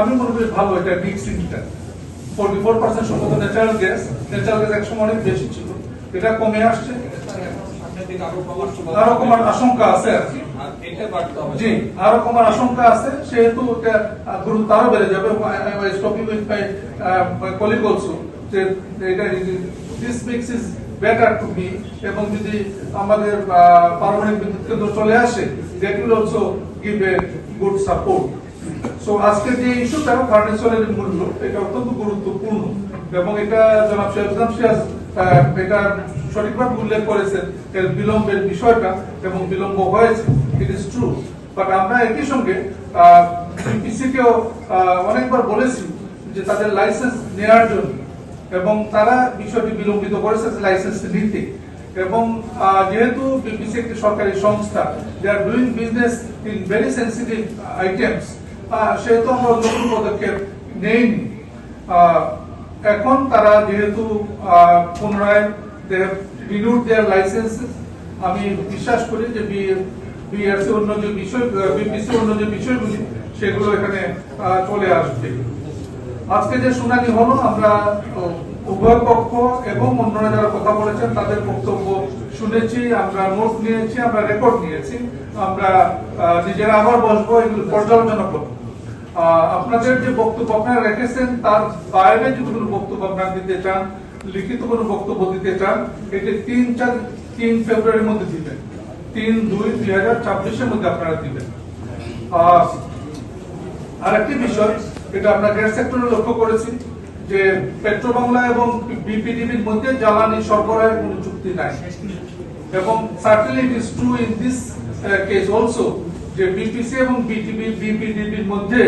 আমি মনে করি ভালো এটা মিক্সিংটা 44% সম্ভবত ন্যাচারাল গ্যাস একসময় অনেক বেশি ছিল, এটা কমে আসছে, আরো কমার আশঙ্কা আছে আর কি। জি, আরো কমার আশঙ্কা আছে, সেহেতু এটা গুরুত্ব আরো বেড়ে যাবে। যে এটা this mix is better to be, এবং যদি আমাদের পারমাণবিক বিদ্যুৎ কেন্দ্র চলে আসে, that will also give a good support. So আজকে যে ইস্যুটা ফার্নেসলের মূল্য, এটা অত্যন্ত গুরুত্বপূর্ণ, এবং এটা জনাব শেহজাদ সিরাজ এটা সঠিকভাবে উল্লেখ করেছেন এর বিলম্বের বিষয়টা, এবং বিলম্ব হয়েছে, ইট ইজ ট্রু। বাট আমরা একই সঙ্গে বিপিসিকেও অনেকবার বলেছি যে তাদের লাইসেন্স নেওয়ার জন্য, এবং তারা বিষয়টি বিলম্বিত করেছে লাইসেন্স নিতে, এবং যেহেতু বিপিসি একটি সরকারি সংস্থা, they are doing business in very sensitive items, সেহেতু আমরা অন্য কোনো পদক্ষেপ নেইনি। এখন তারা যেহেতু পুনরায় রিনিউড দেয়ার লাইসেন্সেস, আমি বিশ্বাস করি যে বিআরসি অন্য যে বিষয়, বিপিসি অন্য যে বিষয়গুলি, সেগুলো এখানে চলে আসবে। আজকে যে শুনানি হলো, আমরা উভয় পক্ষ এবং অন্যরা যারা কথা বলেছেন তাদের বক্তব্য শুনেছি, আমরা নোট নিয়েছি, আমরা রেকর্ড নিয়েছি, আমরা নিজেরা আবার বসবো, এগুলো পর্যালোচনা করবো। আপনাদের যে বক্তব্য আপনারা রেখেছেন, তার বাইরে যদি কোনো বক্তব্য আপনারা দিতে চান, লিখিত কোনো বক্তব্য দিতে চান, এটি 3 ফেব্রুয়ারির মধ্যে দিবেন, 3/2/2026 মধ্যে আপনারা দিবেন। আর একটি বিষয়, এটা আমরা গ্যাস সেক্টরে লক্ষ্য করেছি যে পেট্রোবাংলা এবং বিপিডিবির মধ্যে জ্বালানি সরবরাহের কোনো চুক্তি নাই, এবং certainly it is true in this case also যে বিপিসি এবং বিপিডিবির মধ্যে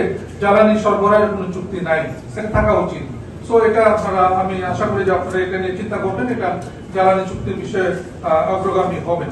জ্বালানি সরবরাহের কোনো চুক্তি নাই, সেটা থাকা উচিত। সো এটা আপনারা, আমি আশা করি যে আপনারা এটা নিয়ে চিন্তা করবেন, এটা জ্বালানি চুক্তির বিষয়ে অগ্রগামী হবেন।